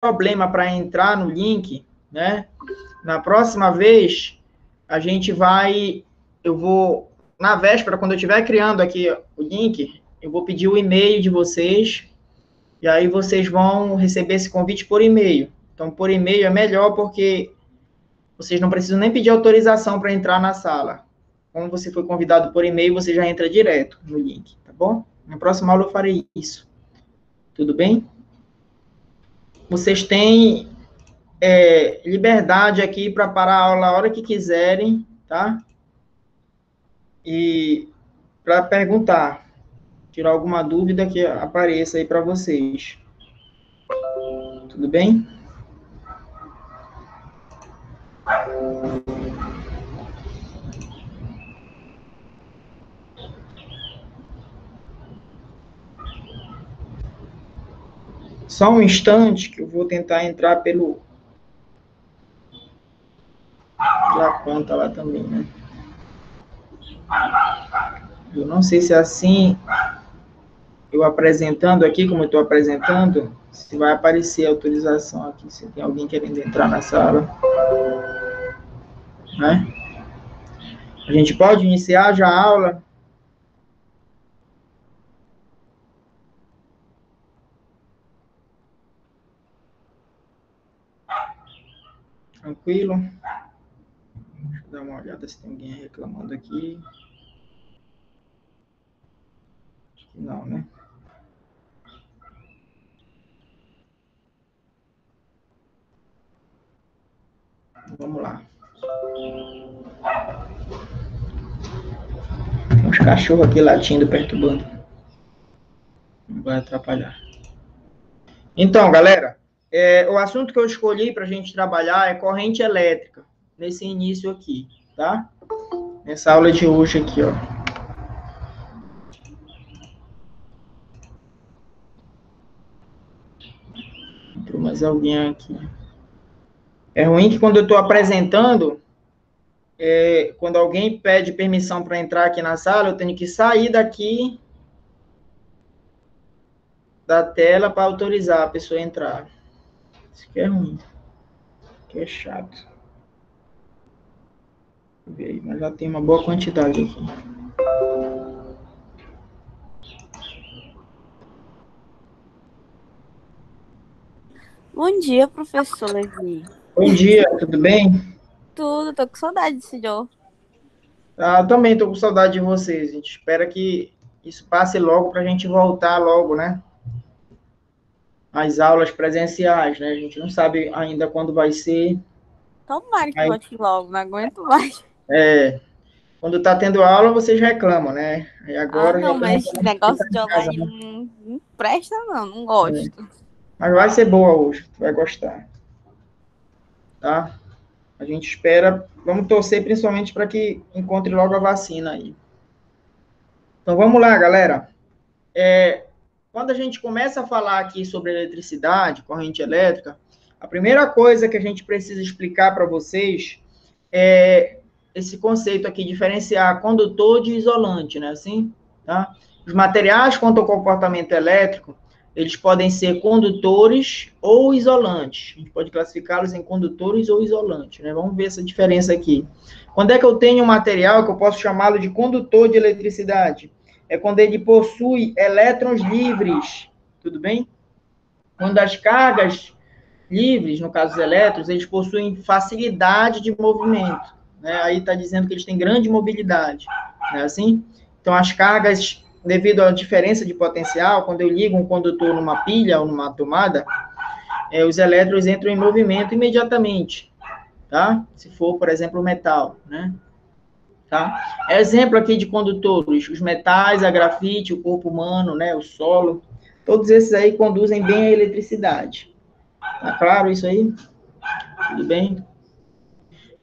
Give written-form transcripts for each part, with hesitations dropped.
problema para entrar no link, né? Na próxima vez, eu vou, na véspera, quando eu estiver criando aqui o link, eu vou pedir o e-mail de vocês, e aí vocês vão receber esse convite por e-mail. Então, por e-mail é melhor, porque vocês não precisam nem pedir autorização para entrar na sala. Como você foi convidado por e-mail, você já entra direto no link, tá bom? Na próxima aula eu farei isso. Tudo bem? Vocês têm liberdade aqui para parar a aula a hora que quiserem, tá? E para perguntar, tirar alguma dúvida que apareça aí para vocês. Tudo bem? Só um instante que eu vou tentar entrar pela conta lá também, né? Eu não sei se é assim, eu apresentando aqui, como eu estou apresentando, se vai aparecer a autorização aqui, se tem alguém querendo entrar na sala. Né? A gente pode iniciar já a aula? Tranquilo? Deixa eu dar uma olhada se tem alguém reclamando aqui. Acho que não, né? Vamos lá. Tem uns cachorros aqui latindo, perturbando. Não vai atrapalhar. Então, galera, o assunto que eu escolhi para a gente trabalhar é corrente elétrica, nesse início aqui, tá? Nessa aula de hoje aqui, ó. Entrou mais alguém aqui. É ruim que quando eu estou apresentando, quando alguém pede permissão para entrar aqui na sala, eu tenho que sair daqui da tela para autorizar a pessoa a entrar. Isso que é ruim. Isso que é chato. Deixa eu ver aí, mas já tem uma boa quantidade aqui. Bom dia, professor Levi. Bom dia, tudo bem? Tudo, tô com saudade do senhor. Eu também estou com saudade de vocês. A gente espera que isso passe logo para a gente voltar logo, né? Às aulas presenciais, né? A gente não sabe ainda quando vai ser. Tomara que volte logo, não aguento mais. Quando está tendo aula, vocês reclamam, né? E agora não, mas já negócio de casa, online não presta não gosto. Mas vai ser boa hoje, tu vai gostar. Tá? A gente espera, vamos torcer principalmente para que encontre logo a vacina aí. Então vamos lá, galera. Quando a gente começa a falar aqui sobre eletricidade, corrente elétrica, a primeira coisa que a gente precisa explicar para vocês é esse conceito aqui, diferenciar condutor de isolante, né? Assim, tá? Os materiais quanto ao comportamento elétrico, eles podem ser condutores ou isolantes. A gente pode classificá-los em condutores ou isolantes, né? Vamos ver essa diferença aqui. Quando é que eu tenho um material que eu posso chamá-lo de condutor de eletricidade? É quando ele possui elétrons livres, tudo bem? Quando as cargas livres, no caso dos elétrons, eles possuem facilidade de movimento, né? Aí está dizendo que eles têm grande mobilidade, não é assim? Então, as cargas, devido à diferença de potencial, quando eu ligo um condutor numa pilha ou numa tomada, os elétrons entram em movimento imediatamente, tá? Se for, por exemplo, o metal, né? Tá? Exemplo aqui de condutores, os metais, a grafite, o corpo humano, né, o solo, todos esses aí conduzem bem a eletricidade. Tá claro isso aí? Tudo bem?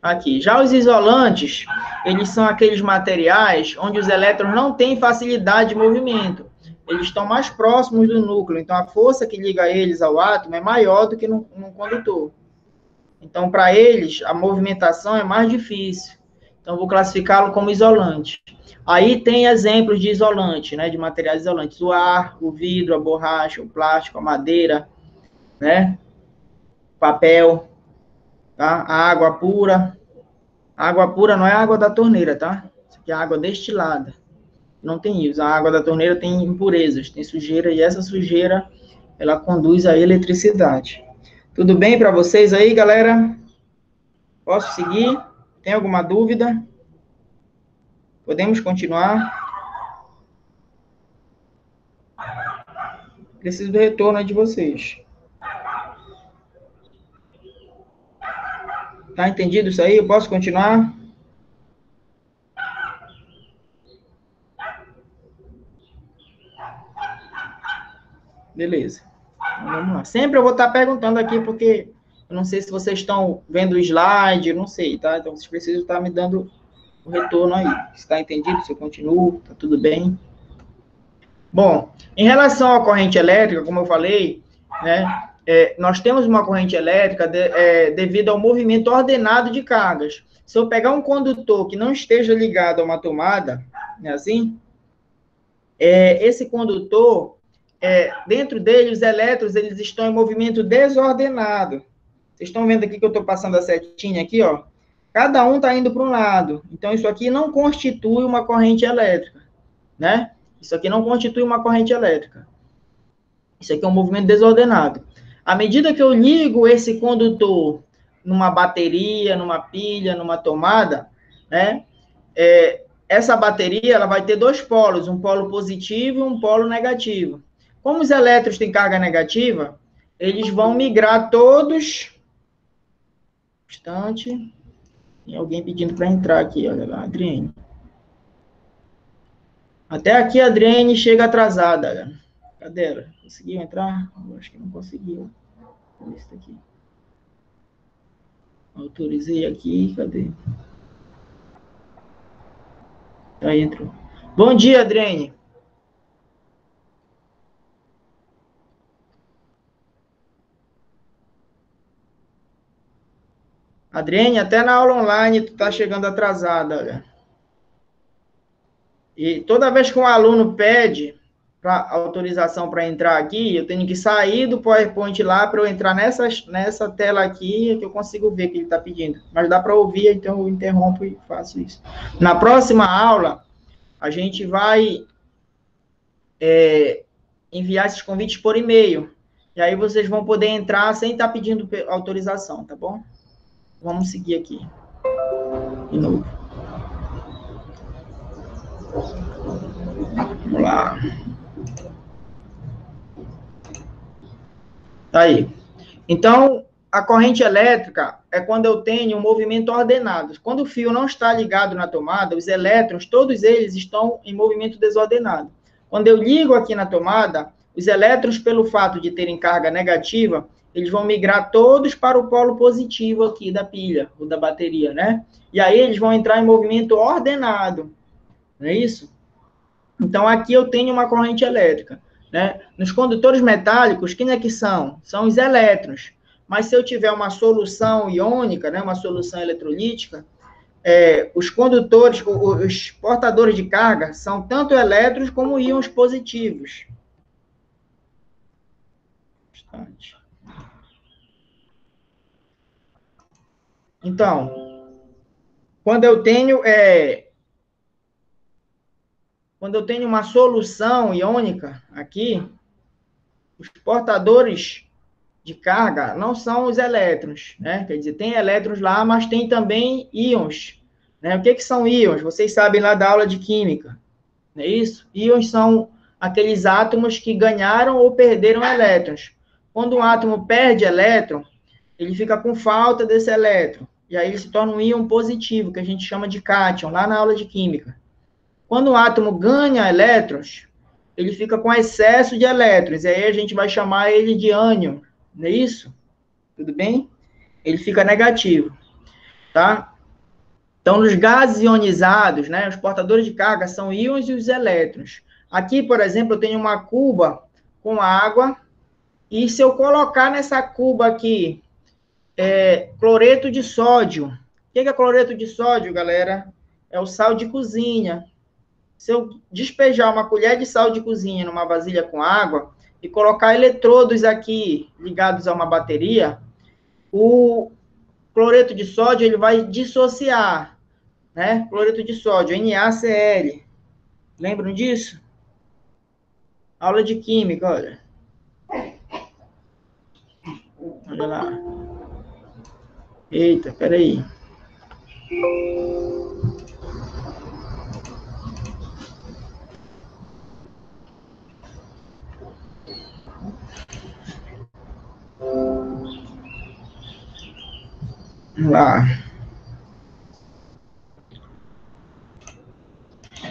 Aqui, já os isolantes, eles são aqueles materiais onde os elétrons não têm facilidade de movimento. Eles estão mais próximos do núcleo, então a força que liga eles ao átomo é maior do que num condutor. Então, para eles, a movimentação é mais difícil. Então, vou classificá-lo como isolante. Aí tem exemplos de isolante, né, de materiais isolantes. O ar, o vidro, a borracha, o plástico, a madeira, né? papel, tá? A água pura. A água pura não é a água da torneira, tá? Isso aqui é água destilada. Não tem íons. A água da torneira tem impurezas, tem sujeira, e essa sujeira, ela conduz à eletricidade. Tudo bem para vocês aí, galera? Posso seguir? Tem alguma dúvida? Podemos continuar? Preciso do retorno aí de vocês. Tá entendido isso aí? Eu posso continuar? Beleza. Então, vamos lá. Sempre eu vou estar perguntando aqui, porque eu não sei se vocês estão vendo o slide, eu não sei, tá? Então, vocês precisam estar me dando o retorno aí. Se está entendido, se eu continuo, tá tudo bem? Bom, em relação à corrente elétrica, como eu falei, né, nós temos uma corrente elétrica devido ao movimento ordenado de cargas. Se eu pegar um condutor que não esteja ligado a uma tomada, né, assim, esse condutor, dentro dele, os elétrons, eles estão em movimento desordenado. Vocês estão vendo aqui que eu estou passando a setinha aqui, ó. Cada um está indo para um lado. Então, isso aqui não constitui uma corrente elétrica, né? Isso aqui não constitui uma corrente elétrica. Isso aqui é um movimento desordenado. À medida que eu ligo esse condutor numa bateria, numa pilha, numa tomada, né? Essa bateria, ela vai ter dois polos, um polo positivo e um polo negativo. Como os elétrons têm carga negativa, eles vão migrar todos... Instante. Tem alguém pedindo para entrar aqui, olha lá, Adriane. Até aqui a Adriane chega atrasada. Cadê ela? Conseguiu entrar? Eu acho que não conseguiu. Isso aqui. Autorizei aqui, cadê? Aí entrou. Bom dia, Adriane. Adriane, até na aula online tu tá chegando atrasada, olha. E toda vez que um aluno pede autorização para entrar aqui, eu tenho que sair do PowerPoint lá para eu entrar nessa tela aqui, que eu consigo ver que ele está pedindo. Mas dá para ouvir, então eu interrompo e faço isso. Na próxima aula, a gente vai enviar esses convites por e-mail. E aí vocês vão poder entrar sem estar pedindo autorização, tá bom? Vamos seguir aqui. De novo. Vamos lá. Tá aí. Então, a corrente elétrica é quando eu tenho um movimento ordenado. Quando o fio não está ligado na tomada, os elétrons, todos eles estão em movimento desordenado. Quando eu ligo aqui na tomada, os elétrons, pelo fato de terem carga negativa, eles vão migrar todos para o polo positivo aqui da pilha, ou da bateria, né? E aí eles vão entrar em movimento ordenado. Não é isso? Então, aqui eu tenho uma corrente elétrica, né? Nos condutores metálicos, quem é que são? São os elétrons. Mas se eu tiver uma solução iônica, né, uma solução eletrolítica, os condutores, os portadores de carga, são tanto elétrons como íons positivos. Então, quando eu tenho uma solução iônica aqui, os portadores de carga não são os elétrons, né? Quer dizer, tem elétrons lá, mas tem também íons, né? O que são íons? Vocês sabem lá da aula de química, não é isso? Íons são aqueles átomos que ganharam ou perderam elétrons. Quando um átomo perde elétron, ele fica com falta desse elétron, e aí ele se torna um íon positivo, que a gente chama de cátion, lá na aula de química. Quando o átomo ganha elétrons, ele fica com excesso de elétrons, e aí a gente vai chamar ele de ânion, não é isso? Tudo bem? Ele fica negativo, tá? Então, nos gases ionizados, né, os portadores de carga são íons e os elétrons. Aqui, por exemplo, eu tenho uma cuba com água, e se eu colocar nessa cuba aqui cloreto de sódio, o que é cloreto de sódio, galera? É o sal de cozinha. Se eu despejar uma colher de sal de cozinha numa vasilha com água e colocar eletrodos aqui ligados a uma bateria, O cloreto de sódio, ele vai dissociar, né? Cloreto de sódio, NaCl. Lembram disso? Aula de química, olha. Olha lá. Eita, peraí. Vamos lá.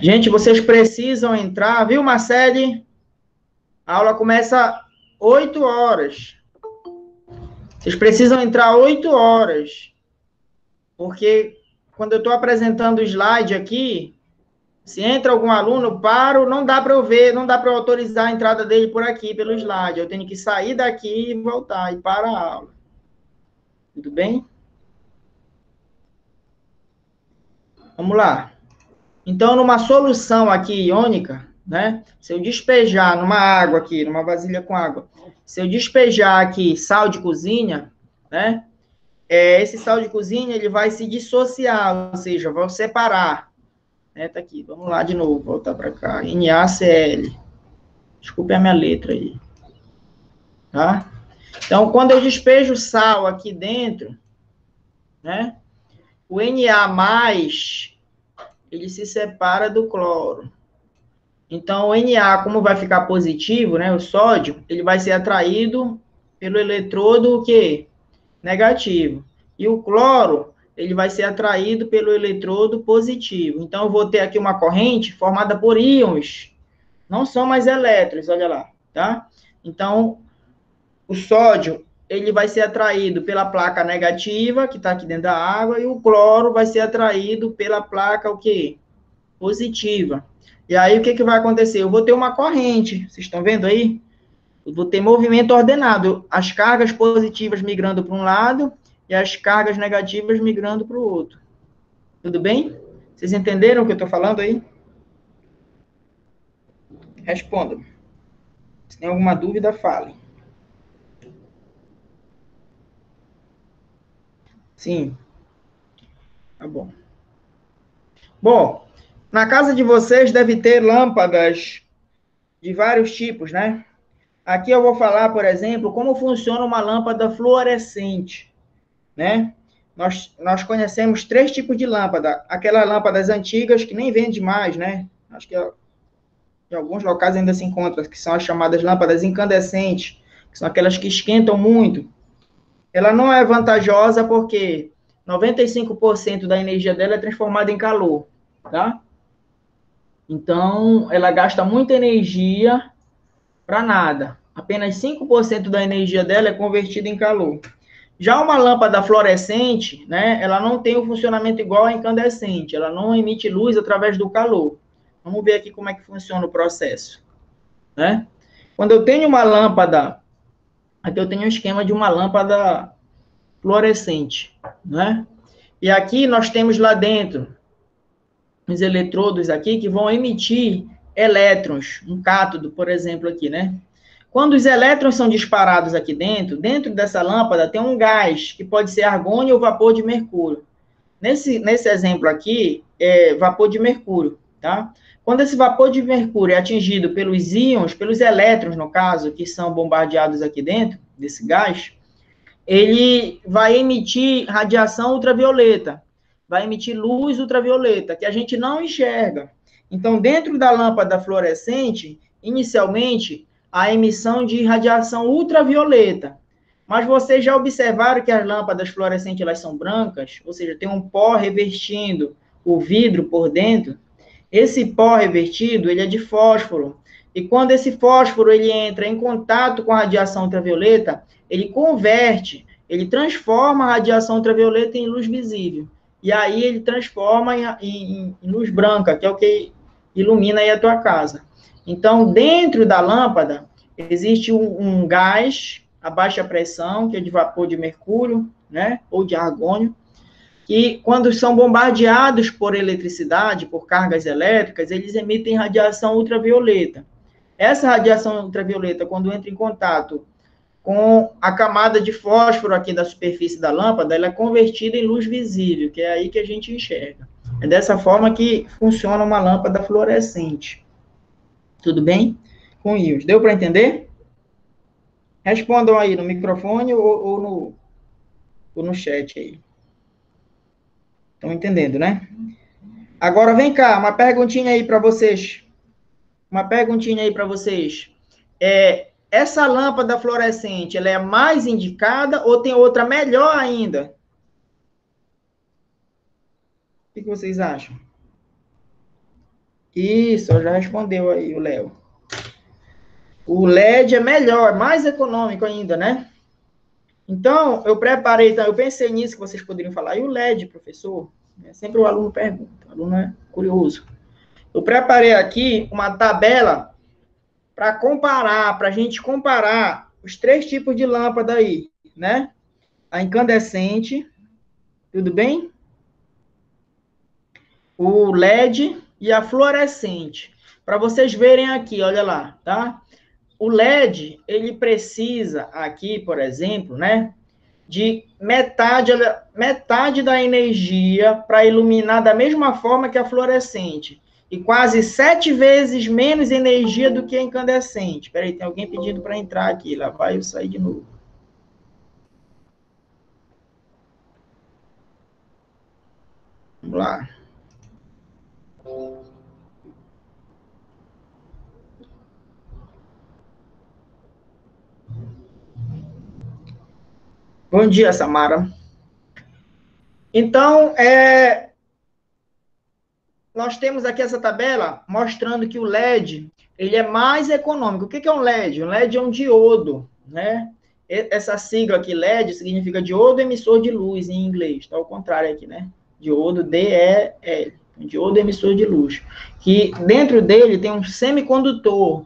Gente, vocês precisam entrar, viu, Marcele? A aula começa 8 horas. Vocês precisam entrar 8 horas. Porque quando eu estou apresentando o slide aqui, se entra algum aluno, eu paro, não dá para eu ver, não dá para eu autorizar a entrada dele por aqui, pelo slide. Eu tenho que sair daqui e voltar, e para a aula. Tudo bem? Vamos lá. Então, numa solução aqui iônica, né? Se eu despejar numa água aqui, numa vasilha com água, se eu despejar aqui sal de cozinha, né? Esse sal de cozinha, ele vai se dissociar, ou seja, vai separar. Né? Tá aqui, vamos lá de novo, voltar para cá. NaCl. Desculpe a minha letra aí. Tá? Então, quando eu despejo sal aqui dentro, né? O Na+, ele se separa do cloro. Então, o Na, como vai ficar positivo, né, o sódio, ele vai ser atraído pelo eletrodo o quê? Negativo. E o cloro, ele vai ser atraído pelo eletrodo positivo. Então, eu vou ter aqui uma corrente formada por íons. Não são mais elétrons, olha lá, tá? Então, o sódio, ele vai ser atraído pela placa negativa, que está aqui dentro da água, e o cloro vai ser atraído pela placa, o quê? Positiva. E aí, o que vai acontecer? Eu vou ter uma corrente, vocês estão vendo aí? Eu vou ter movimento ordenado, as cargas positivas migrando para um lado e as cargas negativas migrando para o outro. Tudo bem? Vocês entenderam o que eu estou falando aí? Respondam. Se tem alguma dúvida, falem. Sim. Tá bom. Bom, na casa de vocês deve ter lâmpadas de vários tipos, né? Aqui eu vou falar, por exemplo, como funciona uma lâmpada fluorescente, né? Nós conhecemos 3 tipos de lâmpada. Aquelas lâmpadas antigas que nem vende mais, né? Acho que em alguns locais ainda se encontra, que são as chamadas lâmpadas incandescentes, que são aquelas que esquentam muito. Ela não é vantajosa porque 95% da energia dela é transformada em calor, tá? Então, ela gasta muita energia para nada. Apenas 5% da energia dela é convertida em calor. Já uma lâmpada fluorescente, né, ela não tem o funcionamento igual à incandescente, ela não emite luz através do calor. Vamos ver aqui como é que funciona o processo, né? Quando eu tenho uma lâmpada, aqui eu tenho um esquema de uma lâmpada fluorescente, né? E aqui nós temos lá dentro os eletrodos aqui que vão emitir elétrons, um cátodo, por exemplo, aqui, né? Quando os elétrons são disparados aqui dentro dessa lâmpada tem um gás, que pode ser argônio ou vapor de mercúrio. Nesse exemplo aqui, é vapor de mercúrio, tá? Quando esse vapor de mercúrio é atingido pelos íons, pelos elétrons, no caso, que são bombardeados aqui dentro desse gás, ele vai emitir radiação ultravioleta, vai emitir luz ultravioleta, que a gente não enxerga. Então, dentro da lâmpada fluorescente, inicialmente, a emissão de radiação ultravioleta. Mas vocês já observaram que as lâmpadas fluorescentes elas são brancas, ou seja, tem um pó revestindo o vidro por dentro. Esse pó revertido, ele é de fósforo. E quando esse fósforo ele entra em contato com a radiação ultravioleta, ele converte, ele transforma a radiação ultravioleta em luz visível. E aí ele transforma em luz branca, que é o que ilumina aí a tua casa. Então, dentro da lâmpada, existe um gás a baixa pressão, que é de vapor de mercúrio, né, ou de argônio, que quando são bombardeados por eletricidade, por cargas elétricas, eles emitem radiação ultravioleta. Essa radiação ultravioleta, quando entra em contato com a camada de fósforo aqui da superfície da lâmpada, ela é convertida em luz visível, que é aí que a gente enxerga. É dessa forma que funciona uma lâmpada fluorescente. Tudo bem? Com íons. Deu para entender? Respondam aí no microfone ou no chat aí. Estão entendendo, né? Agora vem cá, uma perguntinha aí para vocês. Uma perguntinha aí para vocês. Essa lâmpada fluorescente, ela é mais indicada ou tem outra melhor ainda? O que vocês acham? Isso, já respondeu aí o Léo. O LED é melhor, mais econômico ainda, né? Então, eu pensei nisso que vocês poderiam falar. E o LED, professor? Sempre o aluno pergunta, o aluno é curioso. Eu preparei aqui uma tabela para comparar, para a gente comparar os 3 tipos de lâmpada aí, né? A incandescente, tudo bem? O LED e a fluorescente. Para vocês verem aqui, olha lá, tá? O LED, ele precisa aqui, por exemplo, né? De metade da energia para iluminar da mesma forma que a fluorescente. E quase 7 vezes menos energia do que a incandescente. Espera aí, tem alguém pedindo para entrar aqui. Lá vai eu sair de novo. Vamos lá. Bom dia, Samara. Então, nós temos aqui essa tabela mostrando que o LED ele é mais econômico. O que é um LED? Um LED é um diodo, né? Essa sigla aqui, LED, significa diodo emissor de luz em inglês. Está ao contrário aqui, né? Diodo, D-E-L. Um diodo emissor de luz. Que dentro dele tem um semicondutor,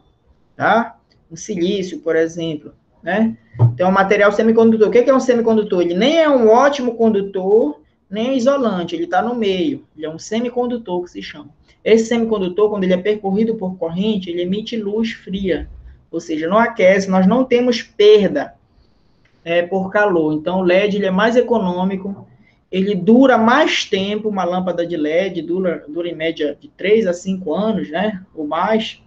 tá? Um silício, por exemplo, né? Então, um material semicondutor. O que é um semicondutor? Ele nem é um ótimo condutor, nem isolante, ele está no meio. Ele é um semicondutor que se chama. Esse semicondutor, quando ele é percorrido por corrente, ele emite luz fria. Ou seja, não aquece, nós não temos perda por calor. Então, o LED ele é mais econômico, ele dura mais tempo, uma lâmpada de LED dura em média de 3 a 5 anos, né? Ou mais.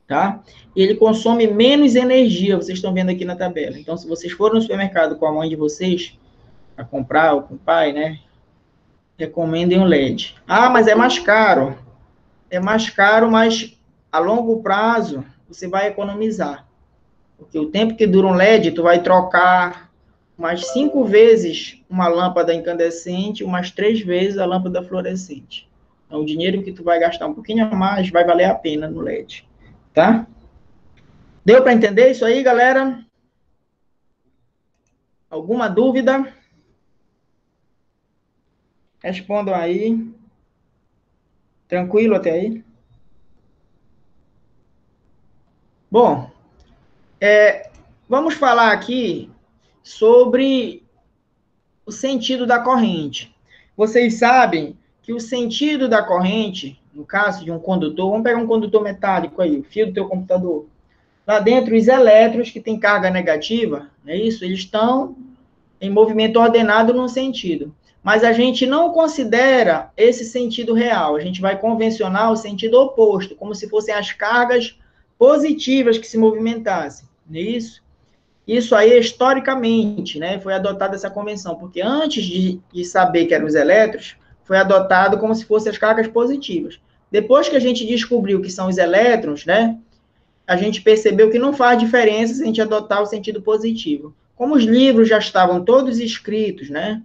Tá? E ele consome menos energia, vocês estão vendo aqui na tabela. Então, se vocês forem no supermercado com a mãe de vocês, para comprar, ou com o pai, né? Recomendem o LED. Ah, mas é mais caro. É mais caro, mas a longo prazo você vai economizar. Porque o tempo que dura um LED, tu vai trocar umas 5 vezes uma lâmpada incandescente, umas 3 vezes a lâmpada fluorescente. Então, o dinheiro que tu vai gastar um pouquinho a mais vai valer a pena no LED. Tá? Deu para entender isso aí, galera? Alguma dúvida? Respondam aí. Tranquilo até aí? Bom, vamos falar aqui sobre o sentido da corrente. Vocês sabem que o sentido da corrente, no caso de um condutor, vamos pegar um condutor metálico aí, o fio do teu computador. Lá dentro, os elétrons que têm carga negativa, não é isso? Eles estão em movimento ordenado num sentido. Mas a gente não considera esse sentido real. A gente vai convencionar o sentido oposto, como se fossem as cargas positivas que se movimentassem. Não é isso? Isso aí, historicamente, né, foi adotada essa convenção, porque antes de saber que eram os elétrons, foi adotado como se fossem as cargas positivas. Depois que a gente descobriu que são os elétrons, né, a gente percebeu que não faz diferença se a gente adotar o sentido positivo. Como os livros já estavam todos escritos, né,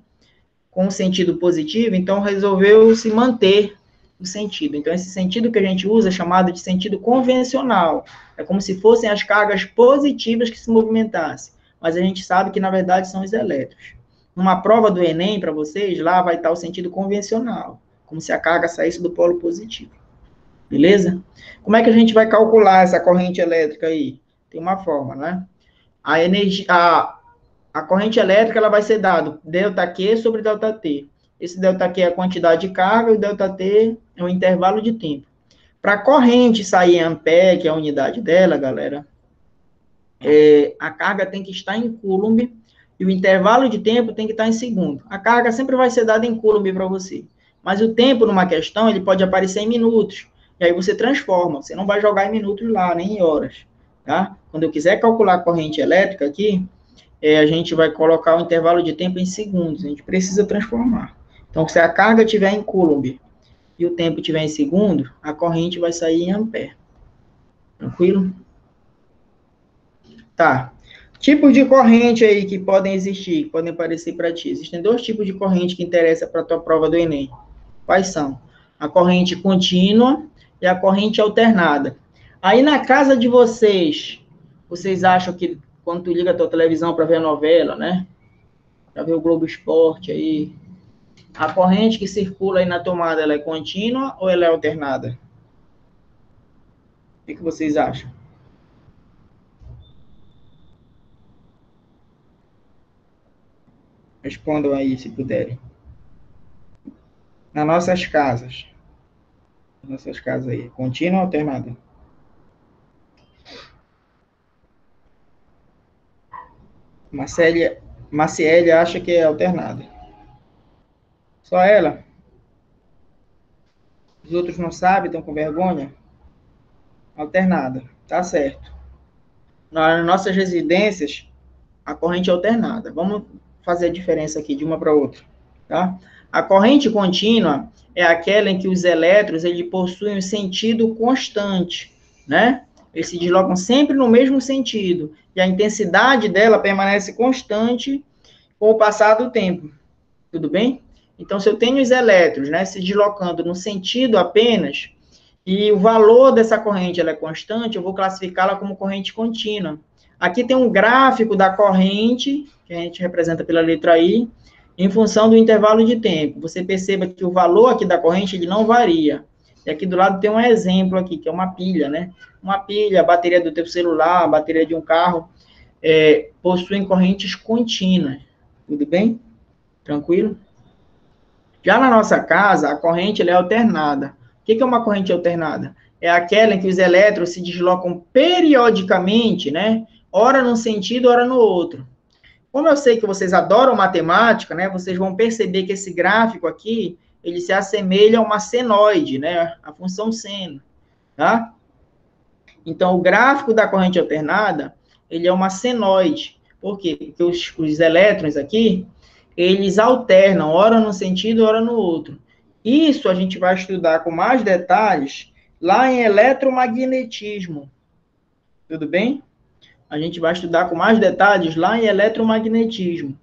com o sentido positivo, então resolveu se manter o sentido. Então, esse sentido que a gente usa é chamado de sentido convencional. É como se fossem as cargas positivas que se movimentassem. Mas a gente sabe que, na verdade, são os elétrons. Numa prova do Enem, para vocês, lá vai estar o sentido convencional, como se a carga saísse do polo positivo. Beleza? Como é que a gente vai calcular essa corrente elétrica aí? Tem uma forma, né? A corrente elétrica ela vai ser dado ΔQ sobre ΔT. Esse ΔQ é a quantidade de carga e o ΔT é o intervalo de tempo. Para a corrente sair em ampere, que é a unidade dela, galera, a carga tem que estar em coulomb e o intervalo de tempo tem que estar em segundo. A carga sempre vai ser dada em coulomb para você, mas o tempo numa questão, ele pode aparecer em minutos, e aí você transforma, você não vai jogar em minutos lá, nem em horas, tá? Quando eu quiser calcular a corrente elétrica aqui, a gente vai colocar o intervalo de tempo em segundos, a gente precisa transformar. Então, se a carga estiver em coulomb e o tempo estiver em segundo, a corrente vai sair em ampere. Tranquilo? Tá. Tipos de corrente aí que podem existir, que podem aparecer para ti. Existem dois tipos de corrente que interessam para a tua prova do Enem. Quais são? A corrente contínua e a corrente alternada. Aí na casa de vocês, vocês acham que quando tu liga a tua televisão para ver a novela, né? Para ver o Globo Esporte aí, a corrente que circula aí na tomada, ela é contínua ou ela é alternada? O que vocês acham? Respondam aí, se puderem. Nas nossas casas. Nas nossas casas aí. Contínua ou alternada? Maciele acha que é alternada. Só ela? Os outros não sabem, estão com vergonha? Alternada. Tá certo. Nas nossas residências, a corrente é alternada. Vamos fazer a diferença aqui de uma para outra, tá? A corrente contínua é aquela em que os elétrons eles possuem um sentido constante, né? Eles se deslocam sempre no mesmo sentido e a intensidade dela permanece constante com o passar do tempo. Tudo bem? Então, se eu tenho os elétrons, né, se deslocando no sentido apenas e o valor dessa corrente ela é constante, eu vou classificá-la como corrente contínua. Aqui tem um gráfico da corrente, que a gente representa pela letra I, em função do intervalo de tempo. Você perceba que o valor aqui da corrente ele não varia. E aqui do lado tem um exemplo aqui, que é uma pilha, né? Uma pilha, a bateria do teu celular, a bateria de um carro, possuem correntes contínuas. Tudo bem? Tranquilo? Já na nossa casa, a corrente ela é alternada. O que é uma corrente alternada? É aquela em que os elétrons se deslocam periodicamente, né? Ora num sentido, ora no outro. Como eu sei que vocês adoram matemática, né? Vocês vão perceber que esse gráfico aqui, ele se assemelha a uma senoide, né? A função seno, tá? Então, o gráfico da corrente alternada, ele é uma senoide. Por quê? Porque os elétrons aqui, eles alternam, ora num sentido, ora no outro. Isso a gente vai estudar com mais detalhes lá em eletromagnetismo. Tudo bem? A gente vai estudar com mais detalhes lá em eletromagnetismo.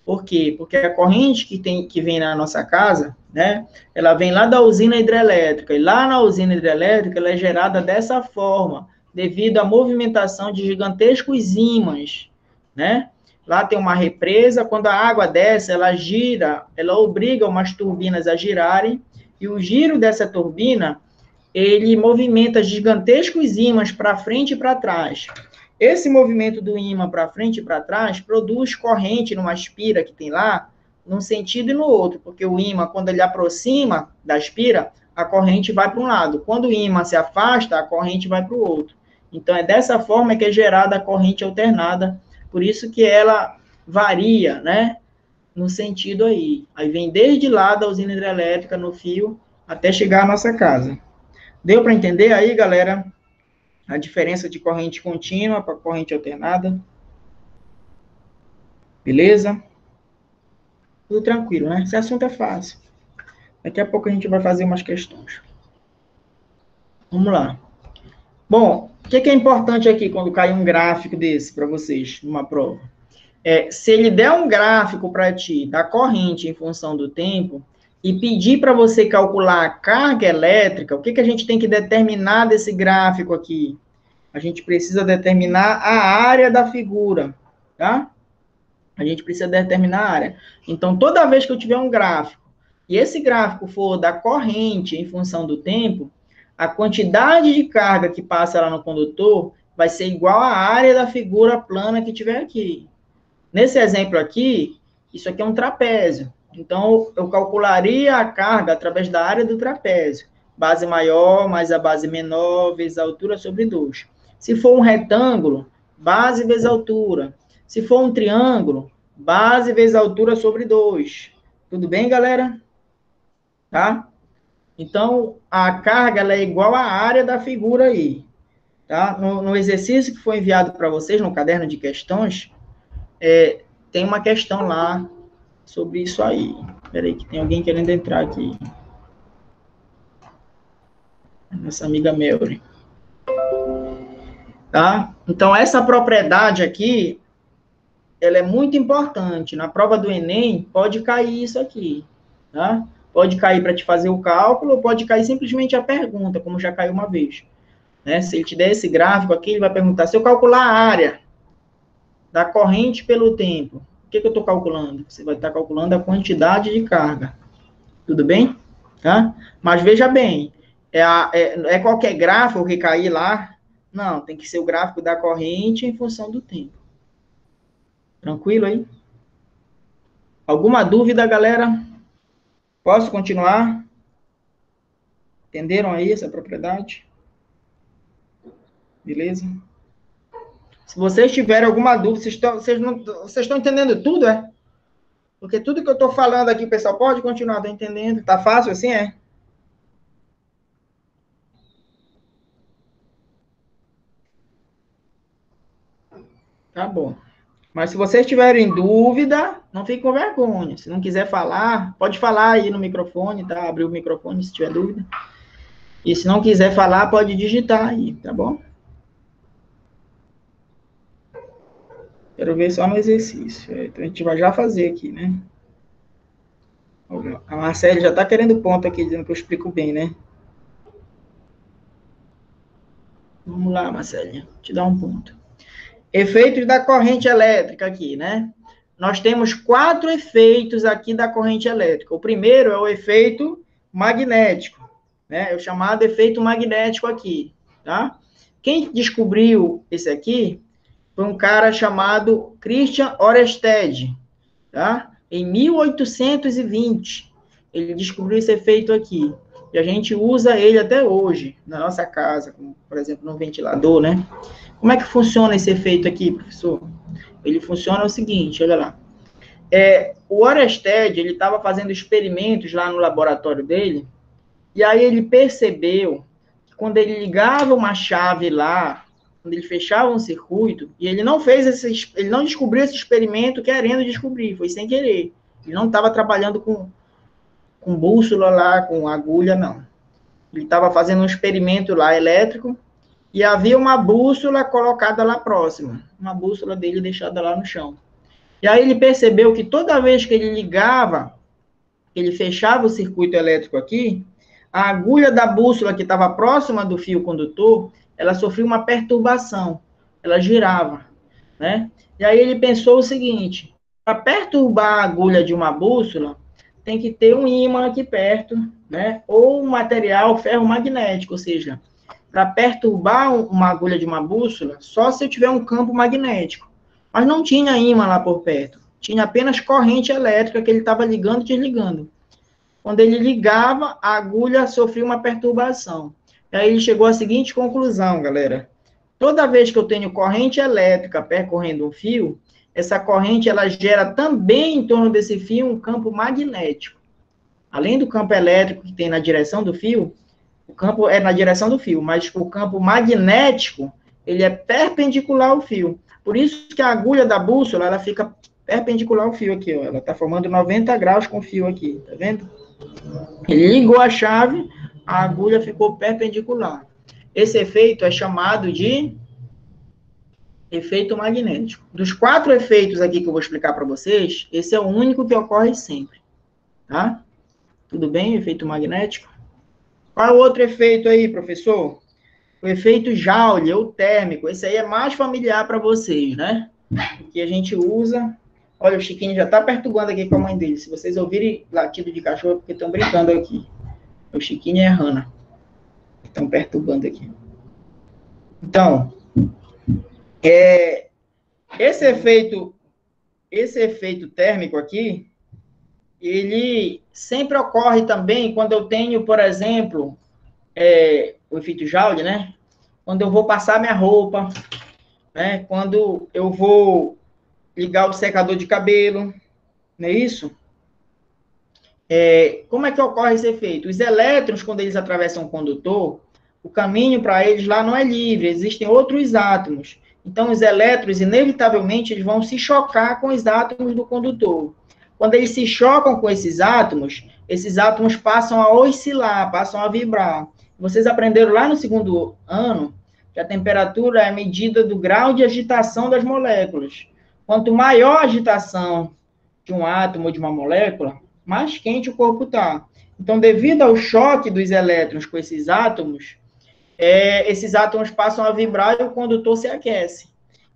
Por quê? Porque a corrente que vem na nossa casa, né, ela vem lá da usina hidrelétrica, e lá na usina hidrelétrica ela é gerada dessa forma, devido à movimentação de gigantescos ímãs, né? Lá tem uma represa, quando a água desce, ela gira, ela obriga umas turbinas a girarem, e o giro dessa turbina, ele movimenta gigantescos ímãs para frente e para trás. Esse movimento do ímã para frente e para trás produz corrente numa espira que tem lá, num sentido e no outro, porque o ímã, quando ele aproxima da espira, a corrente vai para um lado. Quando o ímã se afasta, a corrente vai para o outro. Então, é dessa forma que é gerada a corrente alternada, por isso que ela varia, né, no sentido aí. Aí vem desde lá da usina hidrelétrica, no fio, até chegar à nossa casa. Deu para entender aí, galera? A diferença de corrente contínua para corrente alternada. Beleza? Tudo tranquilo, né? Esse assunto é fácil. Daqui a pouco a gente vai fazer umas questões. Vamos lá. Bom, o que é importante aqui quando cai um gráfico desse para vocês, numa prova? Se ele der um gráfico para ti da corrente em função do tempo e pedir para você calcular a carga elétrica, o que a gente tem que determinar desse gráfico aqui? A gente precisa determinar a área da figura, tá? A gente precisa determinar a área. Então, toda vez que eu tiver um gráfico, e esse gráfico for da corrente em função do tempo, a quantidade de carga que passa lá no condutor vai ser igual à área da figura plana que tiver aqui. Nesse exemplo aqui, isso aqui é um trapézio. Então, eu calcularia a carga através da área do trapézio. Base maior mais a base menor vezes a altura sobre 2. Se for um retângulo, base vezes altura. Se for um triângulo, base vezes altura sobre 2. Tudo bem, galera? Tá? Então, a carga ela é igual à área da figura aí. Tá? No exercício que foi enviado para vocês, no caderno de questões, tem uma questão lá sobre isso aí. Espera aí, que tem alguém querendo entrar aqui. Nossa amiga Melry. Tá? Então, essa propriedade aqui, ela é muito importante. Na prova do Enem, pode cair isso aqui. Tá? Pode cair para te fazer o cálculo, ou pode cair simplesmente a pergunta, como já caiu uma vez. Né? Se ele te der esse gráfico aqui, ele vai perguntar, se eu calcular a área da corrente pelo tempo, o que eu estou calculando? Você vai estar calculando a quantidade de carga. Tudo bem? Tá? Mas veja bem, é qualquer gráfico que cair lá. Não, tem que ser o gráfico da corrente em função do tempo. Tranquilo aí? Alguma dúvida, galera? Posso continuar? Entenderam aí essa propriedade? Beleza? Se vocês tiverem alguma dúvida, vocês estão entendendo tudo, é? Porque tudo que eu estou falando aqui, o pessoal pode continuar, tá entendendo? Tá fácil assim, é? Tá bom. Mas se vocês tiverem dúvida, não fique com vergonha. Se não quiser falar, pode falar aí no microfone, tá? Abrir o microfone se tiver dúvida. E se não quiser falar, pode digitar aí, tá bom? Quero ver só no exercício. Então a gente vai já fazer aqui, né? A Marcele já está querendo ponto aqui, dizendo que eu explico bem, né? Vamos lá, Marcele, te dar um ponto. Efeitos da corrente elétrica aqui, né? Nós temos 4 efeitos aqui da corrente elétrica. O primeiro é o efeito magnético, né? É o chamado efeito magnético aqui, tá? Quem descobriu esse aqui foi um cara chamado Christian Ørsted, tá? Em 1820, ele descobriu esse efeito aqui. E a gente usa ele até hoje, na nossa casa, como, por exemplo, no ventilador, né? Como é que funciona esse efeito aqui, professor? Ele funciona o seguinte, olha lá. O Ørsted, ele estava fazendo experimentos lá no laboratório dele, e aí ele percebeu que quando ele ligava uma chave lá, quando ele fechava um circuito, e ele não descobriu esse experimento querendo descobrir, foi sem querer. Ele não estava trabalhando com bússola lá, com agulha, não. Ele estava fazendo um experimento lá elétrico, e havia uma bússola colocada lá próxima, uma bússola dele deixada lá no chão. E aí ele percebeu que toda vez que ele ligava, ele fechava o circuito elétrico aqui, a agulha da bússola que estava próxima do fio condutor, ela sofria uma perturbação, ela girava, né? E aí ele pensou o seguinte, para perturbar a agulha de uma bússola, tem que ter um ímã aqui perto, né? Ou um material ferromagnético, ou seja, para perturbar uma agulha de uma bússola, só se eu tiver um campo magnético. Mas não tinha ímã lá por perto, tinha apenas corrente elétrica que ele estava ligando e desligando. Quando ele ligava, a agulha sofria uma perturbação. E aí ele chegou à seguinte conclusão, galera. Toda vez que eu tenho corrente elétrica percorrendo um fio, essa corrente ela gera também em torno desse fio um campo magnético. Além do campo elétrico que tem na direção do fio, o campo é na direção do fio, mas o campo magnético, ele é perpendicular ao fio. Por isso que a agulha da bússola, ela fica perpendicular ao fio aqui, ó. Ela está formando 90 graus com o fio aqui, tá vendo? Ele ligou a chave, a agulha ficou perpendicular. Esse efeito é chamado de efeito magnético. Dos 4 efeitos aqui que eu vou explicar para vocês, esse é o único que ocorre sempre, tá? Tudo bem? Efeito magnético. Qual é o outro efeito aí, professor? O efeito Joule, ou térmico. Esse aí é mais familiar para vocês, né? Que a gente usa. Olha, o Chiquinho já está perturbando aqui com a mãe dele. Se vocês ouvirem latido de cachorro, é porque estão brincando aqui. O Chiquinho e a Hannah estão perturbando aqui. Então, esse efeito térmico aqui, ele sempre ocorre também quando eu tenho, por exemplo, o efeito Joule, né? Quando eu vou passar minha roupa, né? Quando eu vou ligar o secador de cabelo, não é isso? Como é que ocorre esse efeito? Os elétrons, quando eles atravessam o condutor, o caminho para eles lá não é livre, existem outros átomos. Então, os elétrons, inevitavelmente, eles vão se chocar com os átomos do condutor. Quando eles se chocam com esses átomos passam a oscilar, passam a vibrar. Vocês aprenderam lá no segundo ano que a temperatura é a medida do grau de agitação das moléculas. Quanto maior a agitação de um átomo ou de uma molécula, mais quente o corpo está. Então, devido ao choque dos elétrons com esses átomos passam a vibrar e o condutor se aquece.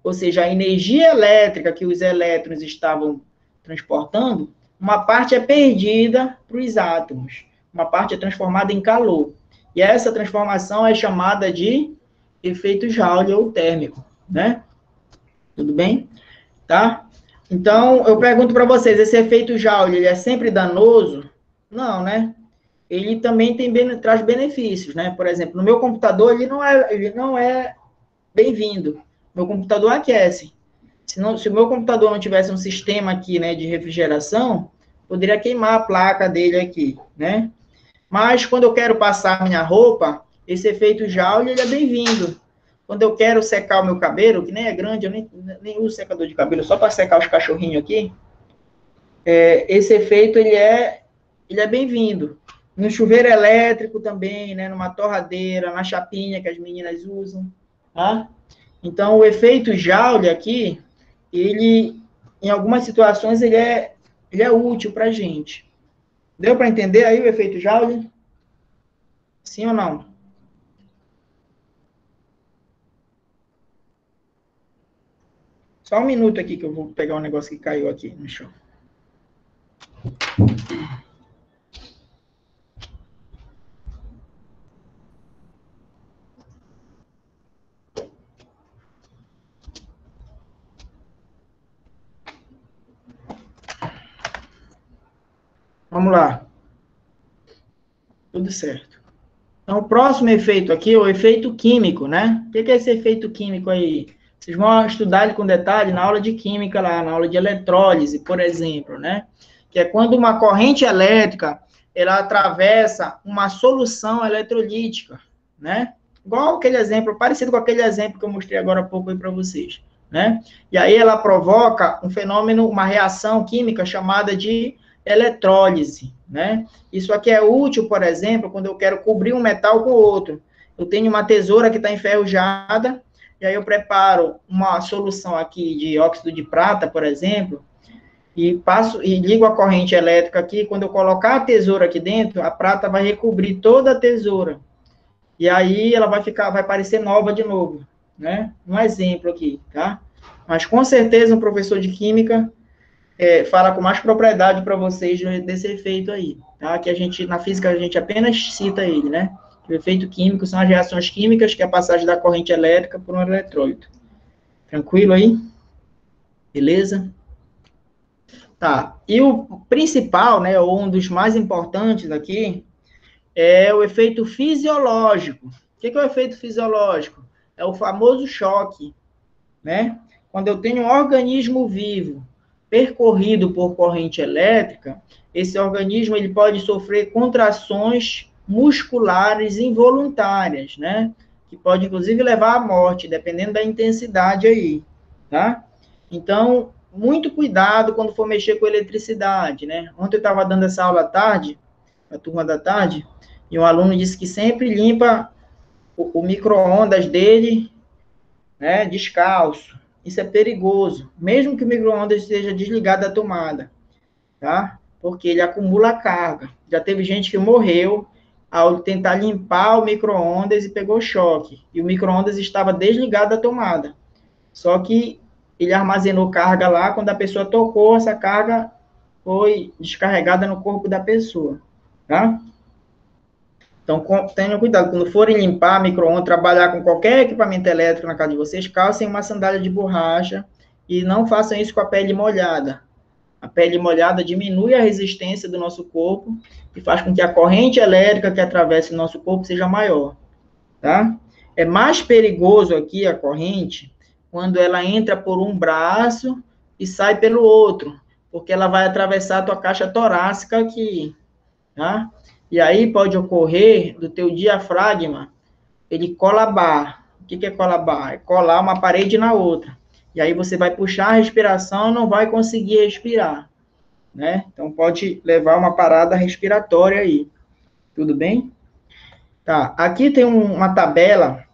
Ou seja, a energia elétrica que os elétrons estavam transportando, uma parte é perdida para os átomos, uma parte é transformada em calor. E essa transformação é chamada de efeito Joule ou térmico, né? Tudo bem? Tá? Então, eu pergunto para vocês, esse efeito Joule, ele é sempre danoso? Não, né? Ele também traz benefícios, né? Por exemplo, no meu computador, ele não é bem-vindo. Meu computador aquece. Se o meu computador não tivesse um sistema aqui, né, de refrigeração, poderia queimar a placa dele aqui, né? Mas quando eu quero passar minha roupa, esse efeito Joule, ele é bem-vindo. Quando eu quero secar o meu cabelo, que nem é grande, eu nem uso secador de cabelo, só para secar os cachorrinhos aqui, esse efeito, ele é bem-vindo. No chuveiro elétrico também, né, numa torradeira, na chapinha que as meninas usam, tá? Então, o efeito Joule aqui, ele, em algumas situações, ele é útil para a gente. Deu para entender aí o efeito Joule? Sim ou não? Só um minuto aqui que eu vou pegar um negócio que caiu aqui no chão. Vamos lá. Tudo certo. Então, o próximo efeito aqui é o efeito químico, né? O que é esse efeito químico aí? Vocês vão estudar ele com detalhe na aula de química lá, na aula de eletrólise, por exemplo, né? Que é quando uma corrente elétrica, ela atravessa uma solução eletrolítica, né? Igual aquele exemplo, parecido com aquele exemplo que eu mostrei agora há pouco aí para vocês, né? E aí ela provoca um fenômeno, uma reação química chamada de eletrólise, né? Isso aqui é útil, por exemplo, quando eu quero cobrir um metal com outro. Eu tenho uma tesoura que está enferrujada, e aí eu preparo uma solução aqui de óxido de prata, por exemplo, e ligo a corrente elétrica aqui. Quando eu colocar a tesoura aqui dentro, a prata vai recobrir toda a tesoura. E aí ela vai parecer nova de novo, né? Um exemplo aqui, tá? Mas com certeza um professor de química fala com mais propriedade para vocês desse efeito aí, tá? Que na física, a gente apenas cita ele, né? O efeito químico são as reações químicas, que é a passagem da corrente elétrica por um eletrólito. Tranquilo aí? Beleza? Tá. E o principal, né, ou um dos mais importantes aqui, é o efeito fisiológico. O que é o efeito fisiológico? É o famoso choque, né? Quando eu tenho um organismo vivo percorrido por corrente elétrica, esse organismo ele pode sofrer contrações musculares involuntárias, né? Que pode, inclusive, levar à morte, dependendo da intensidade aí, tá? Então, muito cuidado quando for mexer com eletricidade, né? Ontem eu estava dando essa aula à tarde, a turma da tarde, e um aluno disse que sempre limpa o micro-ondas dele, né, descalço. Isso é perigoso, mesmo que o micro-ondas esteja desligado da tomada, tá? Porque ele acumula carga. Já teve gente que morreu ao tentar limpar o micro-ondas e pegou choque. E o micro-ondas estava desligado da tomada. Só que ele armazenou carga lá, quando a pessoa tocou, essa carga foi descarregada no corpo da pessoa, tá? Então, tenham cuidado. Quando forem limpar micro-ondas, trabalhar com qualquer equipamento elétrico na casa de vocês, calcem uma sandália de borracha e não façam isso com a pele molhada. A pele molhada diminui a resistência do nosso corpo e faz com que a corrente elétrica que atravessa o nosso corpo seja maior, tá? É mais perigoso aqui a corrente quando ela entra por um braço e sai pelo outro, porque ela vai atravessar a tua caixa torácica aqui, tá? E aí pode ocorrer do teu diafragma, ele colabar. O que é colabar? É colar uma parede na outra. E aí você vai puxar a respiração e não vai conseguir respirar, né? Então pode levar uma parada respiratória aí. Tudo bem? Tá. Aqui tem uma tabela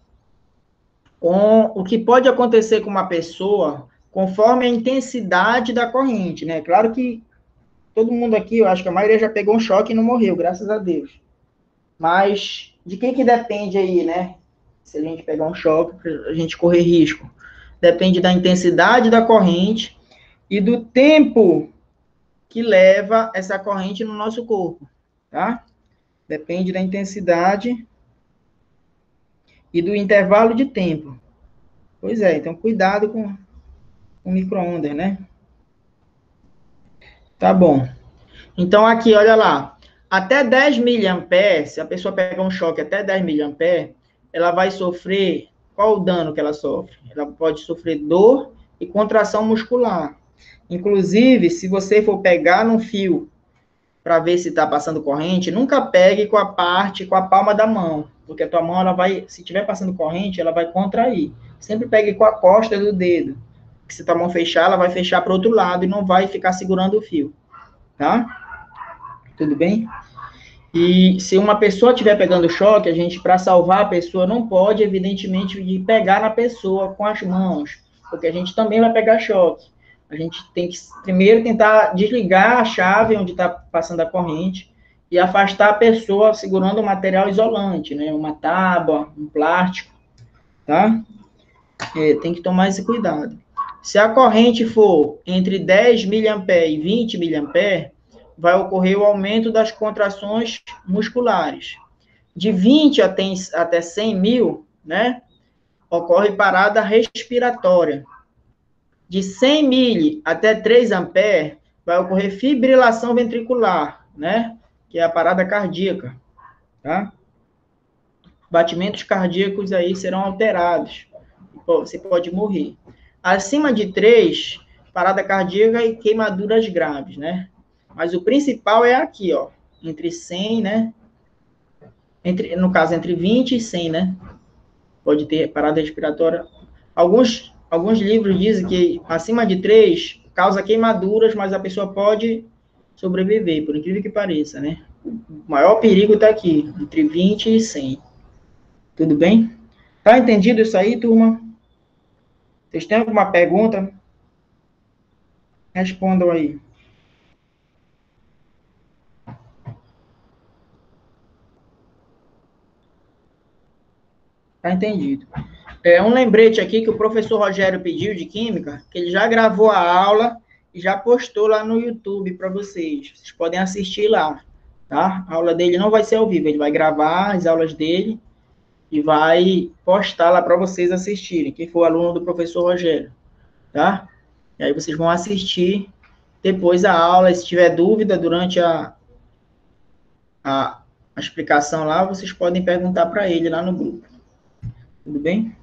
com o que pode acontecer com uma pessoa conforme a intensidade da corrente, né? Claro que todo mundo aqui, eu acho que a maioria já pegou um choque e não morreu, graças a Deus. Mas de que depende aí, né? Se a gente pegar um choque, a gente correr risco. Depende da intensidade da corrente e do tempo que leva essa corrente no nosso corpo, tá? Depende da intensidade e do intervalo de tempo. Pois é, então cuidado com o micro-ondas, né? Tá bom. Então aqui, olha lá. Até 10 miliamperes, se a pessoa pegar um choque até 10 miliamperes, ela vai sofrer, qual o dano que ela sofre? Ela pode sofrer dor e contração muscular. Inclusive, se você for pegar num fio para ver se está passando corrente, nunca pegue com a palma da mão, porque a tua mão, ela vai, se estiver passando corrente, ela vai contrair. Sempre pegue com a costa do dedo, que se tua mão fechar, ela vai fechar para o outro lado e não vai ficar segurando o fio, tá? Tudo bem? E se uma pessoa estiver pegando choque, a gente, para salvar a pessoa, não pode, evidentemente, de pegar na pessoa com as mãos, porque a gente também vai pegar choque. A gente tem que primeiro tentar desligar a chave onde está passando a corrente e afastar a pessoa segurando um material isolante, né? Uma tábua, um plástico, tá? Tem que tomar esse cuidado. Se a corrente for entre 10 miliamperes e 20 miliamperes, vai ocorrer o aumento das contrações musculares. De 20 até 100 mil, né, ocorre parada respiratória. De 100 mil até 3 amperes, vai ocorrer fibrilação ventricular, né, que é a parada cardíaca, tá? Batimentos cardíacos aí serão alterados. Você pode morrer. Acima de 3, parada cardíaca e queimaduras graves, né? Mas o principal é aqui, ó, entre 100, né? No caso, entre 20 e 100, né? Pode ter parada respiratória. Alguns livros dizem que acima de 3 causa queimaduras, mas a pessoa pode sobreviver, por incrível que pareça, né? O maior perigo está aqui, entre 20 e 100. Tudo bem? Tá entendido isso aí, turma? Vocês têm alguma pergunta? Respondam aí. Tá entendido. Um lembrete aqui que o professor Rogério pediu de Química, que ele já gravou a aula e já postou lá no YouTube para vocês. Vocês podem assistir lá, tá? A aula dele não vai ser ao vivo, ele vai gravar as aulas dele e vai postar lá para vocês assistirem, quem for aluno do professor Rogério, tá? E aí vocês vão assistir depois a aula, se tiver dúvida durante a explicação lá, vocês podem perguntar para ele lá no grupo. Tudo bem?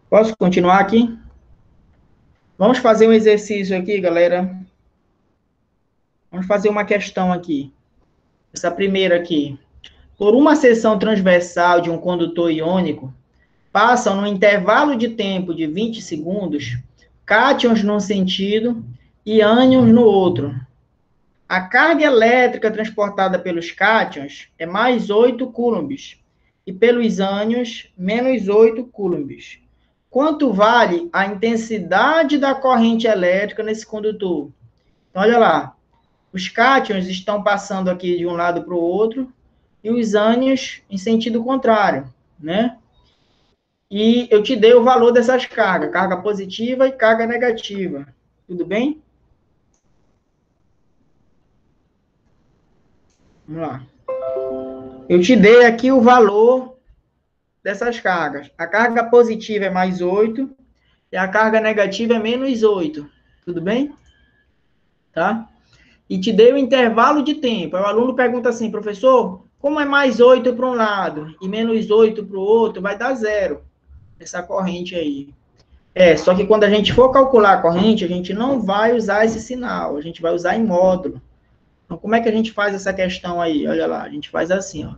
Posso continuar aqui? Vamos fazer um exercício aqui, galera. Vamos fazer uma questão aqui. Essa primeira aqui. Por uma seção transversal de um condutor iônico, passam no intervalo de tempo de 20 segundos, cátions num sentido e ânions no outro. A carga elétrica transportada pelos cátions é mais 8 coulombs e pelos ânions, menos 8 coulombs. Quanto vale a intensidade da corrente elétrica nesse condutor? Então, olha lá. Os cátions estão passando aqui de um lado para o outro e os ânions em sentido contrário, né? E eu te dei o valor dessas cargas, carga positiva e carga negativa. Tudo bem? Vamos lá. Eu te dei aqui o valor dessas cargas. A carga positiva é mais 8 e a carga negativa é menos 8. Tudo bem? Tá? E te dei o intervalo de tempo. Aí o aluno pergunta assim, professor, como é mais 8 para um lado e menos 8 para o outro, vai dar 0. Essa corrente aí. Só que quando a gente for calcular a corrente, a gente não vai usar esse sinal, a gente vai usar em módulo. Então, como é que a gente faz essa questão aí? Olha lá, a gente faz assim, ó.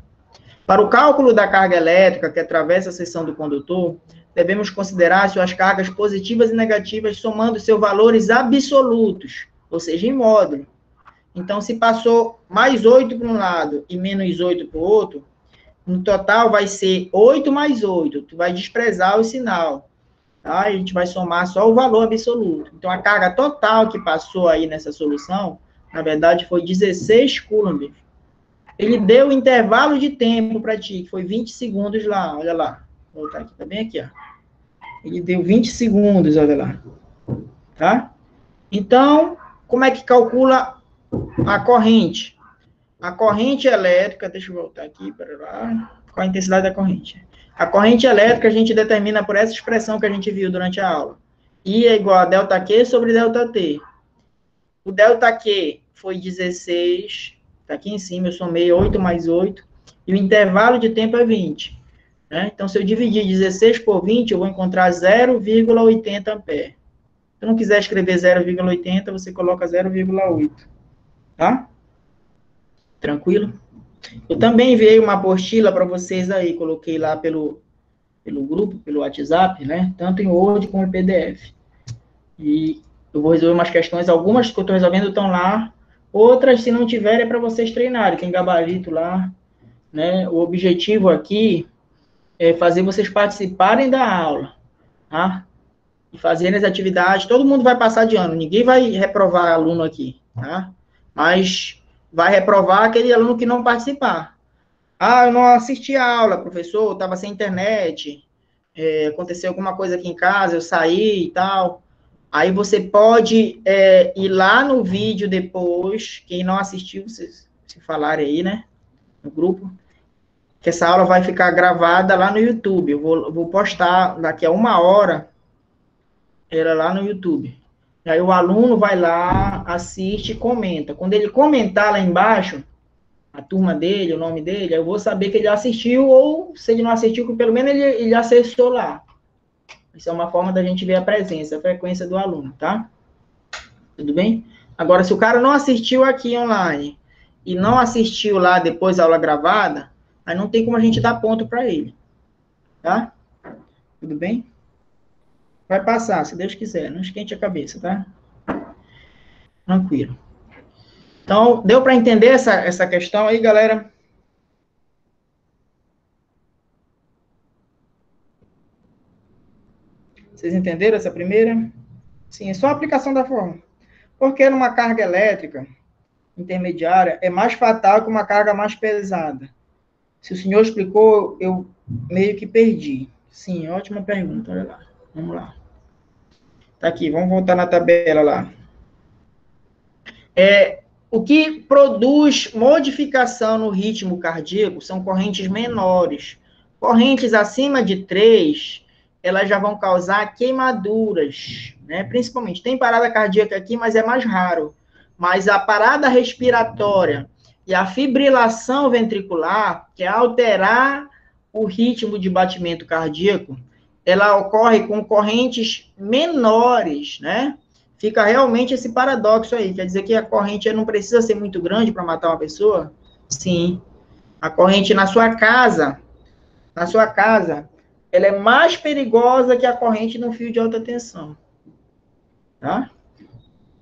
Para o cálculo da carga elétrica que atravessa a seção do condutor, devemos considerar suas cargas positivas e negativas somando seus valores absolutos, ou seja, em módulo. Então, se passou mais 8 para um lado e menos 8 para o outro, no total vai ser 8 mais 8. Tu vai desprezar o sinal. Tá? A gente vai somar só o valor absoluto. Então, a carga total que passou aí nessa solução, na verdade, foi 16 coulombs. Ele deu intervalo de tempo para ti, que foi 20 segundos lá, olha lá. Vou voltar aqui, tá bem aqui, ó. Ele deu 20 segundos, olha lá. Tá? Então, como é que calcula a corrente? A corrente elétrica, deixa eu voltar aqui, para lá. Qual a intensidade da corrente? A corrente elétrica a gente determina por essa expressão que a gente viu durante a aula. I é igual a ΔQ sobre ΔT. O ΔQ foi 16, está aqui em cima, eu somei 8 mais 8, e o intervalo de tempo é 20. Né? Então, se eu dividir 16 por 20, eu vou encontrar 0,80 ampere. Se eu não quiser escrever 0,80, você coloca 0,8. Tá? Tranquilo? Eu também enviei uma apostila para vocês aí, coloquei lá pelo grupo, pelo WhatsApp, né? Tanto em Word como em PDF. E eu vou resolver umas questões, algumas que eu estou resolvendo estão lá, outras, se não tiver, é para vocês treinarem, tem gabarito lá, né? O objetivo aqui é fazer vocês participarem da aula, tá? E fazerem as atividades, todo mundo vai passar de ano, ninguém vai reprovar aluno aqui, tá? Mas vai reprovar aquele aluno que não participar. Ah, eu não assisti a aula, professor, estava sem internet, aconteceu alguma coisa aqui em casa, eu saí e tal. Aí você pode ir lá no vídeo depois, quem não assistiu, se falarem aí, né, no grupo, que essa aula vai ficar gravada lá no YouTube. Eu vou postar daqui a 1 hora, ela lá no YouTube. Aí o aluno vai lá, assiste e comenta. Quando ele comentar lá embaixo, a turma dele, o nome dele, eu vou saber que ele assistiu, ou se ele não assistiu, que pelo menos ele acessou lá. Isso é uma forma da gente ver a presença, a frequência do aluno, tá? Tudo bem? Agora, se o cara não assistiu aqui online e não assistiu lá depois a aula gravada, aí não tem como a gente dar ponto para ele, tá? Tudo bem? Vai passar, se Deus quiser, não esquente a cabeça, tá? Tranquilo. Então, deu para entender essa questão aí, galera? Vocês entenderam essa primeira? Sim, é só a aplicação da fórmula. Porque numa carga elétrica intermediária é mais fatal que uma carga mais pesada. Se o senhor explicou, eu meio que perdi. Sim, ótima pergunta, olha lá. Vamos lá. Tá aqui, vamos voltar na tabela lá. O que produz modificação no ritmo cardíaco são correntes menores. Correntes acima de 3, elas já vão causar queimaduras, né? Principalmente, tem parada cardíaca aqui, mas é mais raro. Mas a parada respiratória e a fibrilação ventricular, que é alterar o ritmo de batimento cardíaco, ela ocorre com correntes menores, né? Fica realmente esse paradoxo aí. Quer dizer que a corrente não precisa ser muito grande para matar uma pessoa? Sim. A corrente na sua casa, ela é mais perigosa que a corrente no fio de alta tensão. Tá?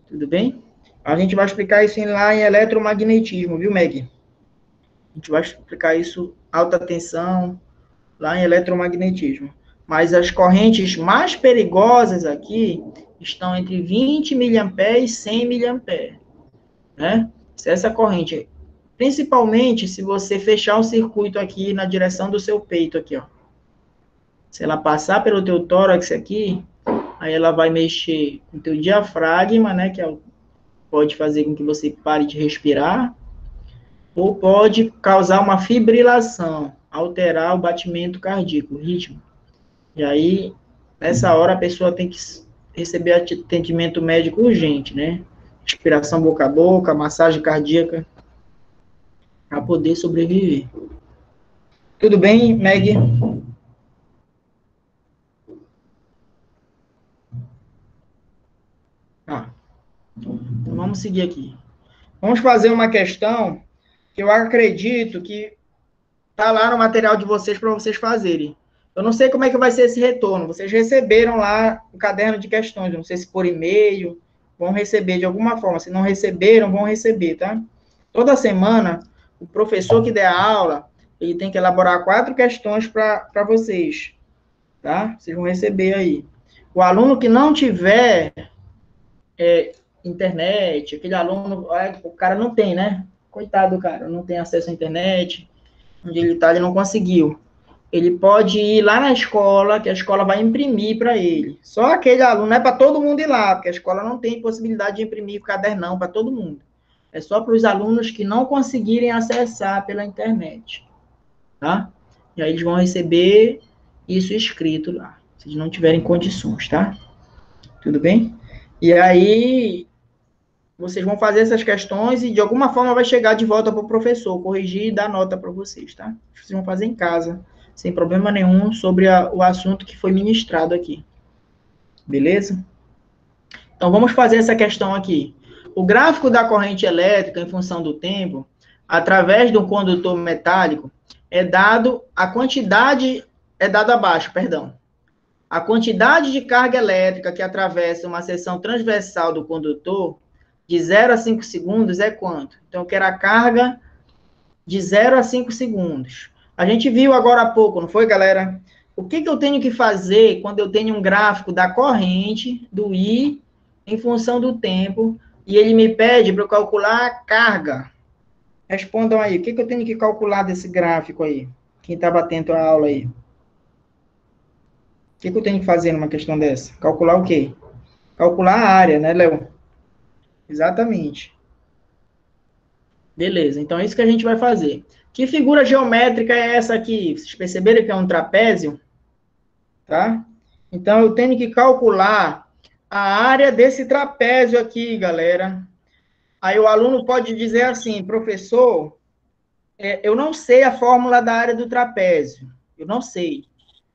Tudo bem? A gente vai explicar isso lá em eletromagnetismo, viu, Meg? A gente vai explicar isso, alta tensão, lá em eletromagnetismo. Mas as correntes mais perigosas aqui estão entre 20 mA e 100 mA, né? Se essa corrente, principalmente se você fechar o circuito aqui na direção do seu peito aqui, ó. Se ela passar pelo teu tórax aqui, aí ela vai mexer com o teu diafragma, né, que pode fazer com que você pare de respirar, ou pode causar uma fibrilação, alterar o batimento cardíaco, o ritmo. E aí, nessa hora, a pessoa tem que receber atendimento médico urgente, né? Respiração boca a boca, massagem cardíaca, para poder sobreviver. Tudo bem, Meg? Então, vamos seguir aqui. Vamos fazer uma questão que eu acredito que está lá no material de vocês para vocês fazerem. Eu não sei como é que vai ser esse retorno. Vocês receberam lá o caderno de questões, eu não sei se por e-mail, vão receber de alguma forma. Se não receberam, vão receber, tá? Toda semana, o professor que der a aula, ele tem que elaborar 4 questões para vocês, tá? Vocês vão receber aí. O aluno que não tiver internet, aquele aluno, o cara não tem, né? Coitado do cara, não tem acesso à internet, onde ele está, ele não conseguiu. Ele pode ir lá na escola, que a escola vai imprimir para ele. Só aquele aluno, não é para todo mundo ir lá, porque a escola não tem possibilidade de imprimir cadernão para todo mundo. É só para os alunos que não conseguirem acessar pela internet, tá? E aí eles vão receber isso escrito lá, se eles não tiverem condições, tá? Tudo bem? E aí, vocês vão fazer essas questões e, de alguma forma, vai chegar de volta para o professor, corrigir e dar nota para vocês, tá? Vocês vão fazer em casa, sem problema nenhum, sobre o assunto que foi ministrado aqui. Beleza? Então, vamos fazer essa questão aqui. O gráfico da corrente elétrica em função do tempo, através de um condutor metálico, é dado abaixo, perdão. A quantidade de carga elétrica que atravessa uma seção transversal do condutor de 0 a 5 segundos é quanto? Então, eu quero a carga de 0 a 5 segundos. A gente viu agora há pouco, não foi, galera? O que eu tenho que fazer quando eu tenho um gráfico da corrente, do I, em função do tempo, e ele me pede para eu calcular a carga? Respondam aí, o que eu tenho que calcular desse gráfico aí? Quem estava atento à aula aí. O que eu tenho que fazer numa questão dessa? Calcular o quê? Calcular a área, né, Léo? Exatamente. Beleza, então é isso que a gente vai fazer. Que figura geométrica é essa aqui? Vocês perceberam que é um trapézio? Tá? Então, eu tenho que calcular a área desse trapézio aqui, galera. Aí o aluno pode dizer assim, professor, eu não sei a fórmula da área do trapézio. Eu não sei.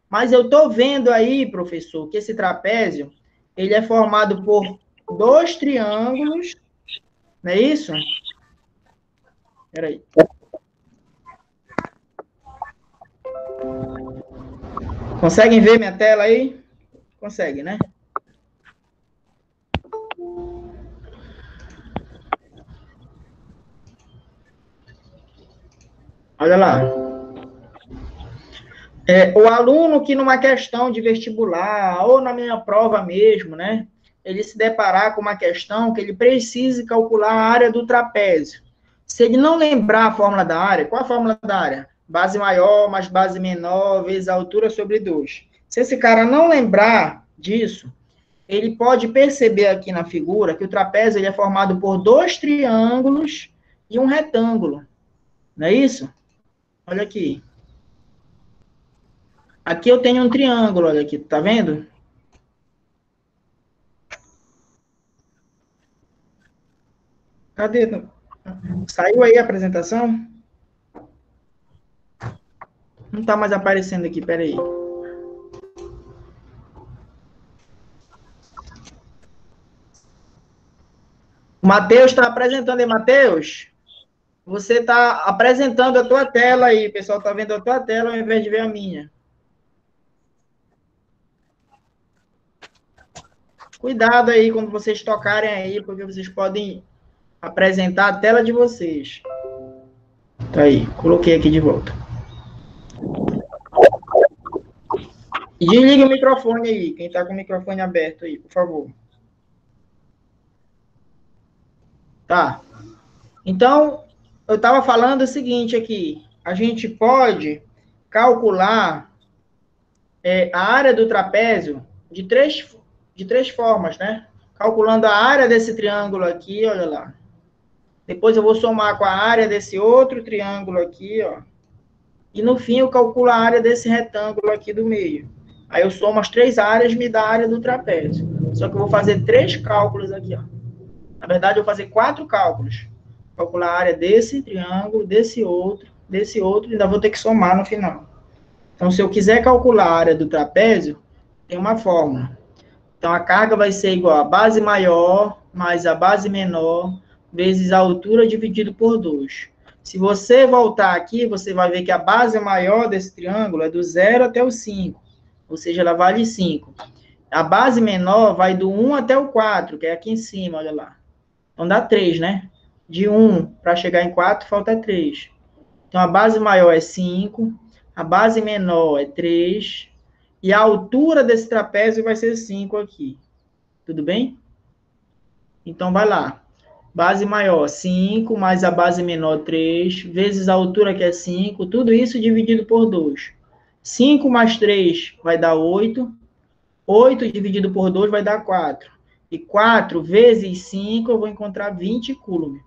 Mas eu estou vendo aí, professor, que esse trapézio, ele é formado por 2 triângulos, não é isso? Espera aí. Conseguem ver minha tela aí? Consegue, né? Olha lá. O aluno que numa questão de vestibular, ou na minha prova mesmo, né? Ele se deparar com uma questão que ele precise calcular a área do trapézio. Se ele não lembrar a fórmula da área, qual a fórmula da área? Base maior mais base menor vezes a altura sobre 2. Se esse cara não lembrar disso, ele pode perceber aqui na figura que o trapézio ele é formado por 2 triângulos e um retângulo. Não é isso? Olha aqui. Aqui eu tenho um triângulo, olha aqui, tá vendo? Cadê? Saiu aí a apresentação? Não tá mais aparecendo aqui, peraí. O Matheus está apresentando aí, Matheus? Você está apresentando a tua tela aí, o pessoal está vendo a tua tela ao invés de ver a minha. Cuidado aí quando vocês tocarem aí, porque vocês podem apresentar a tela de vocês. Tá aí, coloquei aqui de volta. E desliga o microfone aí, quem está com o microfone aberto aí, por favor. Tá. Então, eu estava falando o seguinte aqui, a gente pode calcular a área do trapézio de três formas, né? Calculando a área desse triângulo aqui, olha lá. Depois eu vou somar com a área desse outro triângulo aqui, ó. E no fim eu calculo a área desse retângulo aqui do meio. Aí eu somo as 3 áreas, me dá a área do trapézio. Só que eu vou fazer 3 cálculos aqui, ó. Na verdade, eu vou fazer 4 cálculos. Calcular a área desse triângulo, desse outro, e ainda vou ter que somar no final. Então, se eu quiser calcular a área do trapézio, tem uma fórmula. Então, a carga vai ser igual a base maior mais a base menor vezes a altura dividido por 2. Se você voltar aqui, você vai ver que a base maior desse triângulo é do 0 até o 5, ou seja, ela vale 5. A base menor vai do 1 até o 4, que é aqui em cima, olha lá. Então, dá 3, né? De 1 para chegar em 4, falta 3. Então, a base maior é 5, a base menor é 3, e a altura desse trapézio vai ser 5 aqui. Tudo bem? Então, vai lá. Base maior, 5, mais a base menor, 3, vezes a altura, que é 5, tudo isso dividido por 2. 5 mais 3 vai dar 8. 8 dividido por 2 vai dar 4. E 4 vezes 5, eu vou encontrar 20 coulomb.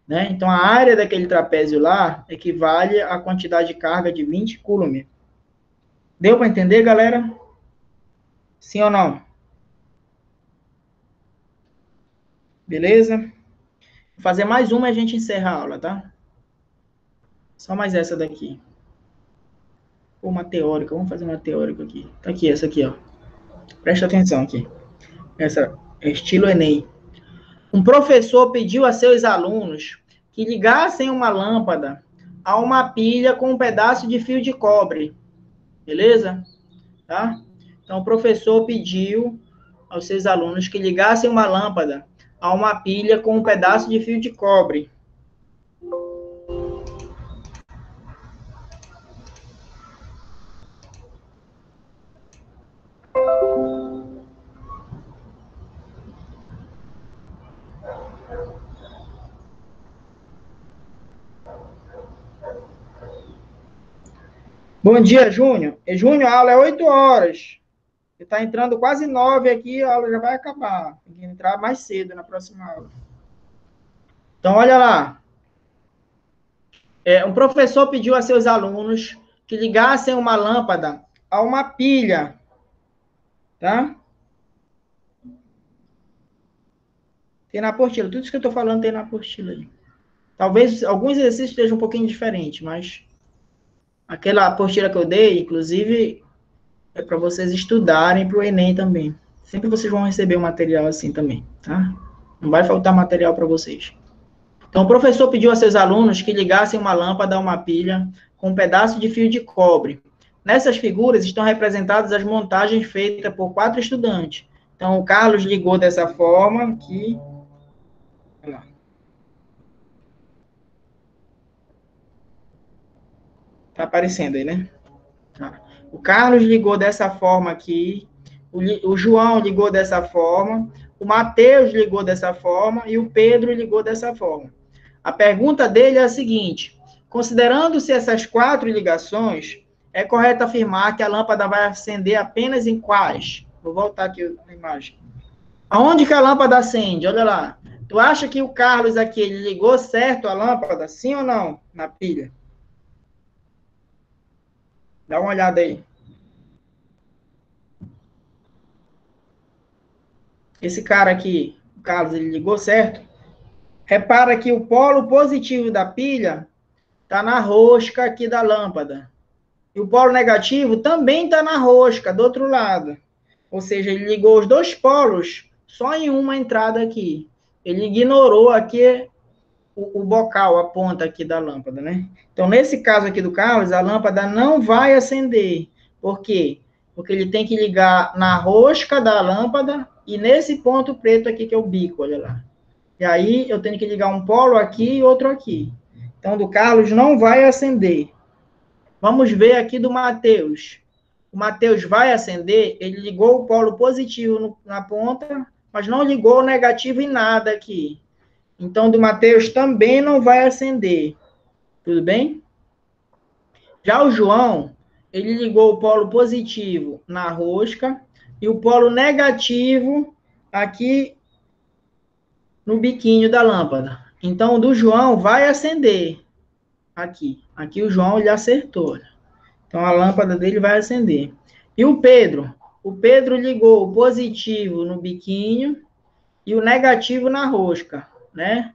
Né? Então, a área daquele trapézio lá equivale à quantidade de carga de 20 coulomb. Deu para entender, galera? Sim ou não? Beleza? Vou fazer mais uma e a gente encerra a aula, tá? Só mais essa daqui. Uma teórica. Vamos fazer uma teórica aqui. Tá aqui, essa aqui, ó. Presta atenção aqui. Essa é estilo Enem. Um professor pediu a seus alunos que ligassem uma lâmpada a uma pilha com um pedaço de fio de cobre. Beleza? Tá? Então, o professor pediu aos seus alunos que ligassem uma lâmpada a uma pilha com um pedaço de fio de cobre. Bom dia, Júnior. Júnior, a aula é 8 horas. Você está entrando quase 9 aqui, a aula já vai acabar. Tem que entrar mais cedo na próxima aula. Então, olha lá. Um professor pediu a seus alunos que ligassem uma lâmpada a uma pilha. Tá? Tem na apostila. Tudo isso que eu estou falando tem na apostila aí. Talvez alguns exercícios estejam um pouquinho diferentes, mas aquela apostila que eu dei, inclusive, é para vocês estudarem para o Enem também. Sempre vocês vão receber um material assim também, tá? Não vai faltar material para vocês. Então, o professor pediu a seus alunos que ligassem uma lâmpada a uma pilha com um pedaço de fio de cobre. Nessas figuras estão representadas as montagens feitas por 4 estudantes. Então, o Carlos ligou dessa forma aqui. Olha lá. Tá aparecendo aí, né? Tá. O Carlos ligou dessa forma aqui, o João ligou dessa forma, o Mateus ligou dessa forma e o Pedro ligou dessa forma. A pergunta dele é a seguinte: considerando-se essas 4 ligações, é correto afirmar que a lâmpada vai acender apenas em quais? Vou voltar aqui na imagem. Aonde que a lâmpada acende? Olha lá. Tu acha que o Carlos aqui, ele ligou certo a lâmpada? Sim ou não? Na pilha. Dá uma olhada aí. Esse cara aqui, o Carlos, ele ligou certo? Repara que o polo positivo da pilha está na rosca aqui da lâmpada. E o polo negativo também está na rosca, do outro lado. Ou seja, ele ligou os 2 polos só em uma entrada aqui. Ele ignorou aqui o bocal, a ponta aqui da lâmpada, né? Então, nesse caso aqui do Carlos, a lâmpada não vai acender. Por quê? Porque ele tem que ligar na rosca da lâmpada e nesse ponto preto aqui, que é o bico, olha lá. E aí, eu tenho que ligar um polo aqui e outro aqui. Então, do Carlos não vai acender. Vamos ver aqui do Mateus. O Mateus vai acender, ele ligou o polo positivo na ponta, mas não ligou o negativo em nada aqui. Então, do Mateus também não vai acender. Tudo bem? Já o João, ele ligou o polo positivo na rosca e o polo negativo aqui no biquinho da lâmpada. Então, o do João vai acender aqui. Aqui o João, ele acertou. Então, a lâmpada dele vai acender. E o Pedro? O Pedro ligou o positivo no biquinho e o negativo na rosca, né?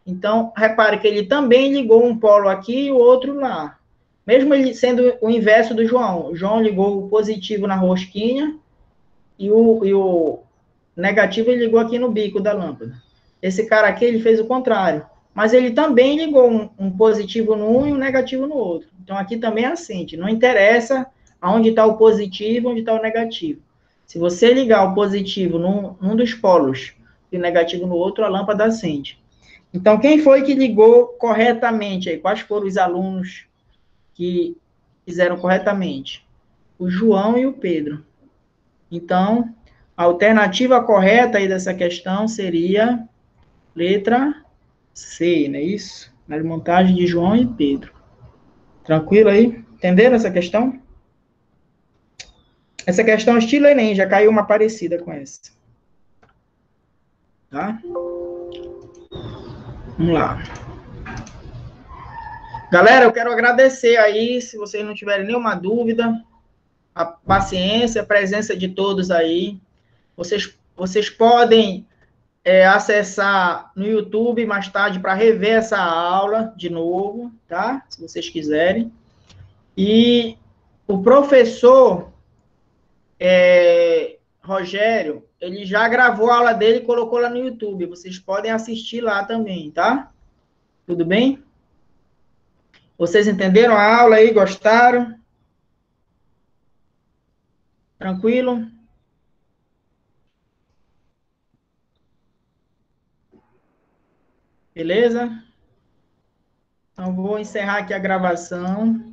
Então, repare que ele também ligou um polo aqui e o outro lá. Mesmo ele sendo o inverso do João. O João ligou o positivo na rosquinha e o negativo ele ligou aqui no bico da lâmpada. Esse cara aqui, ele fez o contrário. Mas ele também ligou um positivo no um e um negativo no outro. Então, aqui também acende. Não interessa aonde está o positivo, onde está o negativo. Se você ligar o positivo num dos polos e o negativo no outro, a lâmpada acende. Então, quem foi que ligou corretamente aí? Quais foram os alunos que fizeram corretamente? O João e o Pedro. Então, a alternativa correta aí dessa questão seria letra C, não é isso? Na montagem de João e Pedro. Tranquilo aí? Entenderam essa questão? Essa questão é estilo Enem, já caiu uma parecida com essa. Tá? Vamos lá. Galera, eu quero agradecer aí, se vocês não tiverem nenhuma dúvida, a paciência, a presença de todos aí. Vocês podem acessar no YouTube mais tarde para rever essa aula de novo, tá? Se vocês quiserem. E o professor Rogério, ele já gravou a aula dele e colocou lá no YouTube. Vocês podem assistir lá também, tá? Tudo bem? Vocês entenderam a aula aí? Gostaram? Tranquilo? Beleza? Então, vou encerrar aqui a gravação.